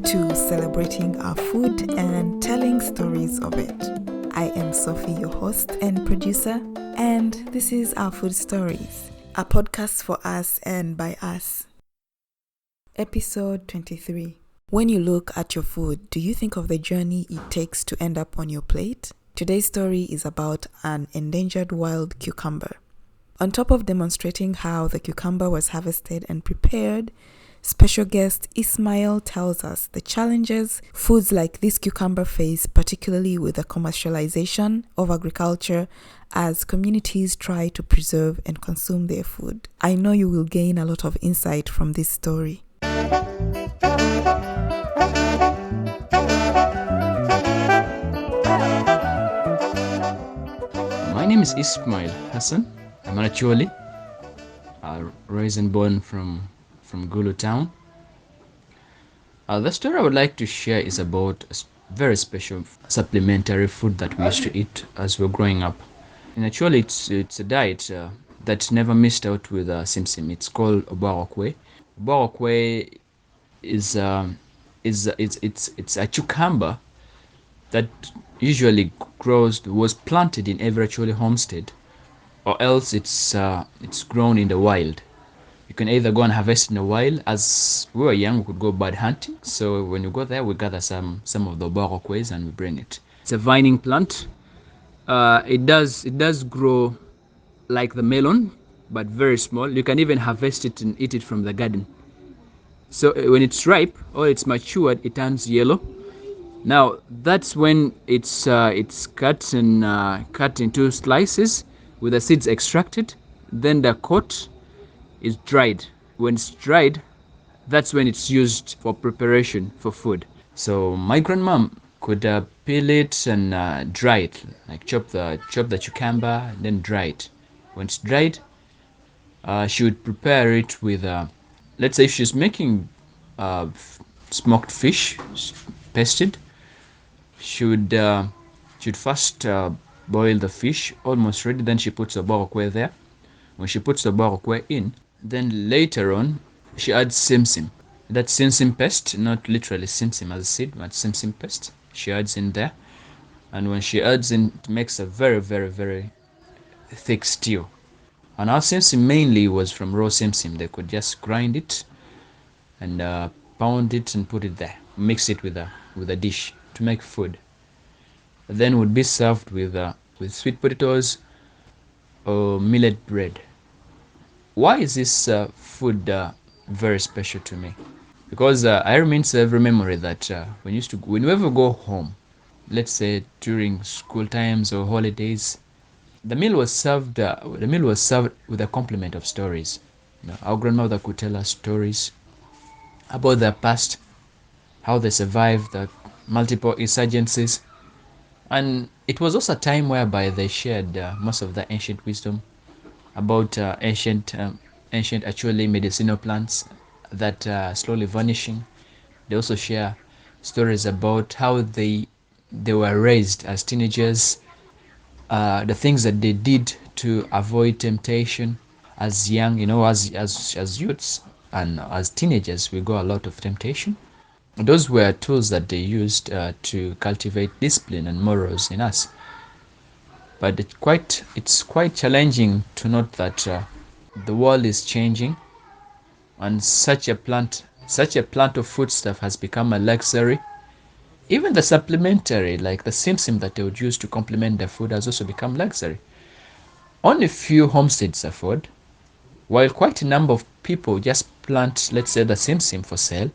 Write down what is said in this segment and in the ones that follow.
to celebrating our food and telling stories of it. I am Sophie, your host and producer, and this is Our Food Stories, a podcast for us and by us. Episode 23. When you look at your food, do you think of the journey it takes to end up on your plate? Today's story is about an endangered wild cucumber. On top of demonstrating how the cucumber was harvested and prepared, special guest Ismail tells us the challenges foods like this cucumber face, particularly with the commercialization of agriculture as communities try to preserve and consume their food. I know you will gain a lot of insight from this story. My name is Ismail Hassan. I'm an Acholi, raised and born from Gulu town. The story I would like to share is about a very special supplementary food that we used to eat as we were growing up. In Acholi, it's a diet that never missed out with simsim. It's called Oboko Kwe. Oboko Kwe is it's a cucumber that usually was planted in every Acholi homestead, or else it's grown in the wild. You can either go and harvest in the wild. As we were young, we could go bird hunting. So when you go there, we gather some of the Oboko Kwes and we bring it. It's a vining plant. It does grow like the melon, but very small. You can even harvest it and eat it from the garden. So when it's ripe or it's matured, it turns yellow. Now that's when it's cut into slices with the seeds extracted. Then the coat is dried. When it's dried, that's when it's used for preparation for food. So my grandmom could peel it and dry it, like chop the cucumber and then dry it. When it's dried, she would prepare it with, let's say if she's making smoked fish, pasted, she'd first boil the fish almost ready. Then she puts the Oboko Kwe there. When she puts the Oboko Kwe in, then later on, she adds simsim. That's simsim paste, not literally simsim as a seed, but simsim paste. She adds in there. And when she adds in, it makes a very, very, very thick stew. And our simsim mainly was from raw simsim. They could just grind it and pound it and put it there. Mix it with a dish to make food. Then would be served with sweet potatoes or millet bread. Why is this food very special to me? Because I remains every memory that when you ever go home, let's say during school times or holidays, the meal was served with a complement of stories. Our grandmother could tell us stories about their past, how they survived the multiple insurgencies, and it was also a time whereby they shared most of the ancient wisdom about ancient actually medicinal plants that are slowly vanishing. They also share stories about how they were raised as teenagers, the things that they did to avoid temptation as young, as youths and as teenagers. We got a lot of temptation. Those were tools that they used to cultivate discipline and morals in us. But it's quite challenging to note that the world is changing, and such a plant of foodstuff has become a luxury. Even the supplementary, like the simsim that they would use to complement their food, has also become luxury. Only few homesteads afford, while quite a number of people just plant, let's say, the simsim for sale,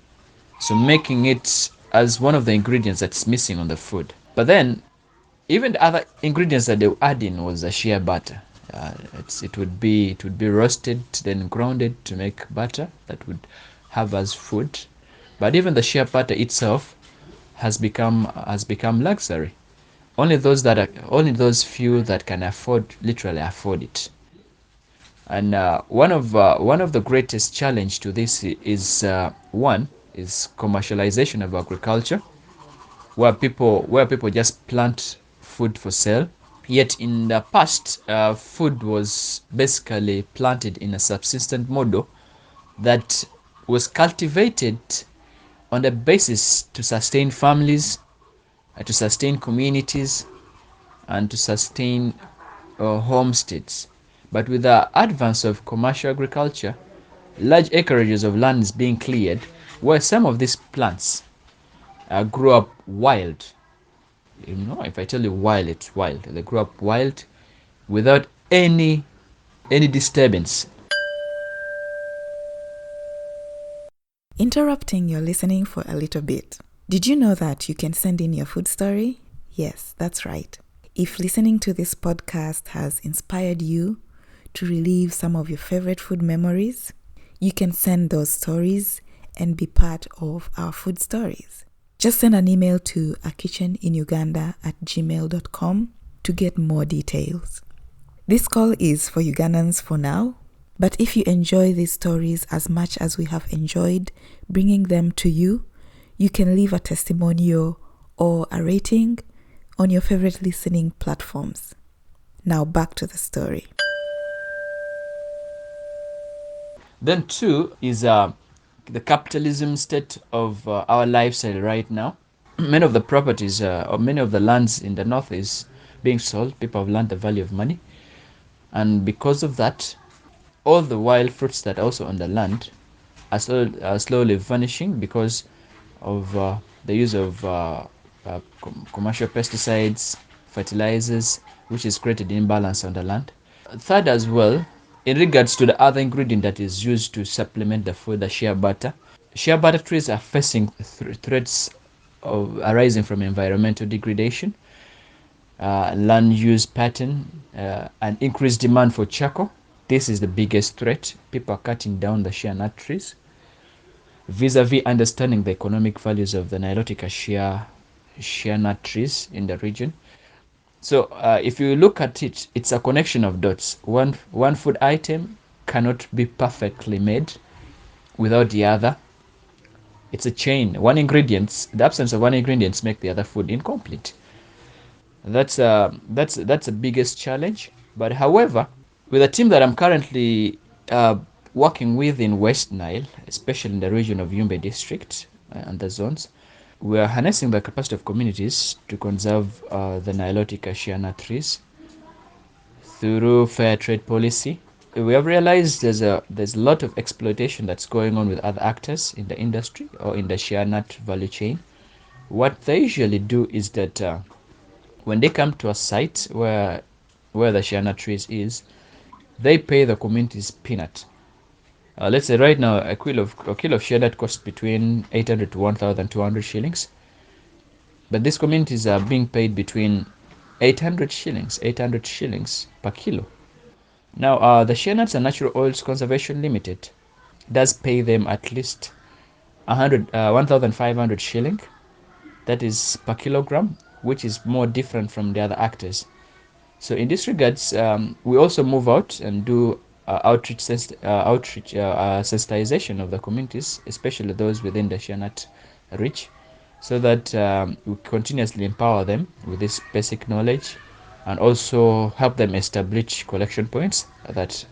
so making it as one of the ingredients that's missing on the food. But then even the other ingredients that they would add in was the shea butter. It would be roasted, then grounded to make butter that would have as food. But even the shea butter itself has become luxury. Only those few that can literally afford it. And one of the greatest challenge to this is commercialization of agriculture, where people just plant food for sale. Yet in the past, food was basically planted in a subsistent model that was cultivated on the basis to sustain families, to sustain communities, and to sustain homesteads. But with the advance of commercial agriculture, large acreages of land is being cleared where some of these plants grew up wild. If I tell you wild, it's wild. They grew up wild without any disturbance. Interrupting your listening for a little bit. Did you know that you can send in your food story? Yes, that's right. If listening to this podcast has inspired you to relive some of your favorite food memories, you can send those stories and be part of our food stories. Just send an email to akitcheninuganda@gmail.com to get more details. This call is for Ugandans for now, but if you enjoy these stories as much as we have enjoyed bringing them to you, you can leave a testimonial or a rating on your favorite listening platforms. Now back to the story. Then two is the capitalism state of our lifestyle right now. Many of the properties or many of the lands in the north is being sold. People have learned the value of money, and because of that, all the wild fruits that are also on the land are slowly vanishing because of the use of commercial pesticides, fertilizers, which is created imbalance on the land. Third, as well, in regards to the other ingredient that is used to supplement the food, the shea butter. Shea butter trees are facing threats arising from environmental degradation, land use pattern, and increased demand for charcoal. This is the biggest threat. People are cutting down the shea nut trees vis-a-vis understanding the economic values of the Nilotica shea nut trees in the region. So if you look at it, it's a connection of dots. One food item cannot be perfectly made without the other. It's a chain. The absence of one ingredient make the other food incomplete. That's the biggest challenge. But however, with the team that I'm currently working with in West Nile, especially in the region of Yumbe district and the zones, we are harnessing the capacity of communities to conserve the Nilotica shea nut trees through fair trade policy. We have realized there's a lot of exploitation that's going on with other actors in the industry or in the shea nut value chain. What they usually do is that when they come to a site where the shea nut trees is, they pay the communities peanut. Let's say right now a kilo of shea nut costs between 800 to 1,200 shillings, but these communities are being paid between 800 shillings per kilo. Now, the Shea Nuts and Natural Oils Conservation Limited does pay them at least 1,500 shilling, that is per kilogram, which is more different from the other actors. So in this regards, we also move out and do outreach sensitization of the communities, especially those within the Shea Nut reach, so that we continuously empower them with this basic knowledge and also help them establish collection points that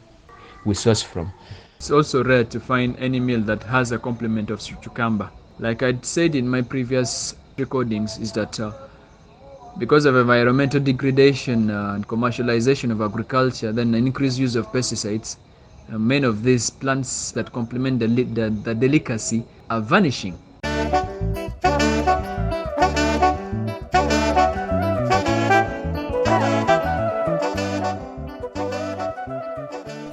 we source from. It's also rare to find any meal that has a complement of cucumber. Like I said in my previous recordings, is that because of environmental degradation and commercialization of agriculture, then an increased use of pesticides, many of these plants that complement the delicacy are vanishing.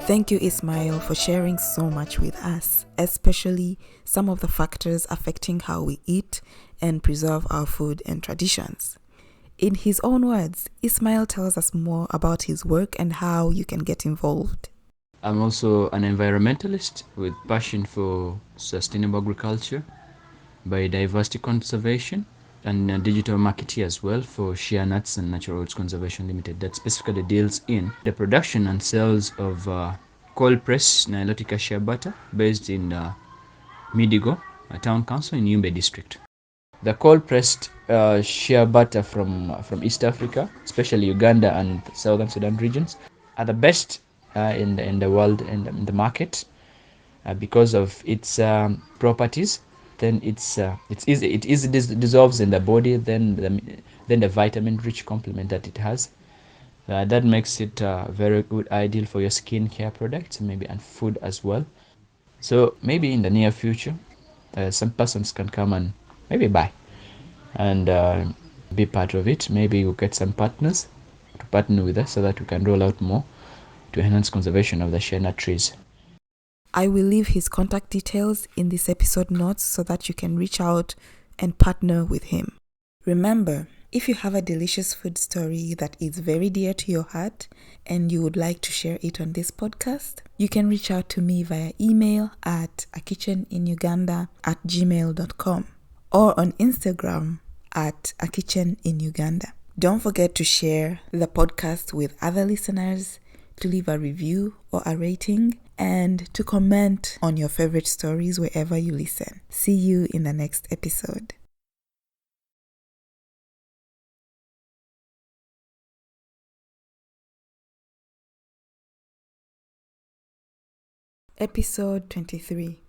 Thank you, Ismail, for sharing so much with us, especially some of the factors affecting how we eat and preserve our food and traditions. In his own words, Ismail tells us more about his work and how you can get involved. I'm also an environmentalist with passion for sustainable agriculture, biodiversity conservation, and digital marketing as well for Shea Nuts and Natural Oils Conservation Limited that specifically deals in the production and sales of cold pressed Nilotica shea butter based in Midigo, a town council in Yumbe district. The cold pressed shea butter from East Africa, especially Uganda and Southern Sudan regions, are the best in the world in the market because of its properties. then it easily dissolves in the body. Then the vitamin rich complement that it has, that makes it very good, ideal for your skincare products, maybe, and food as well. So maybe in the near future, some persons can come and maybe buy and be part of it. Maybe we'll get some partners to partner with us so that we can roll out more to enhance conservation of the shea nut trees. I will leave his contact details in this episode notes so that you can reach out and partner with him. Remember, if you have a delicious food story that is very dear to your heart and you would like to share it on this podcast, you can reach out to me via email at akitcheninuganda@gmail.com or on Instagram at akitcheninuganda. Don't forget to share the podcast with other listeners, to leave a review or a rating, and to comment on your favorite stories wherever you listen. See you in the next episode. Episode 23.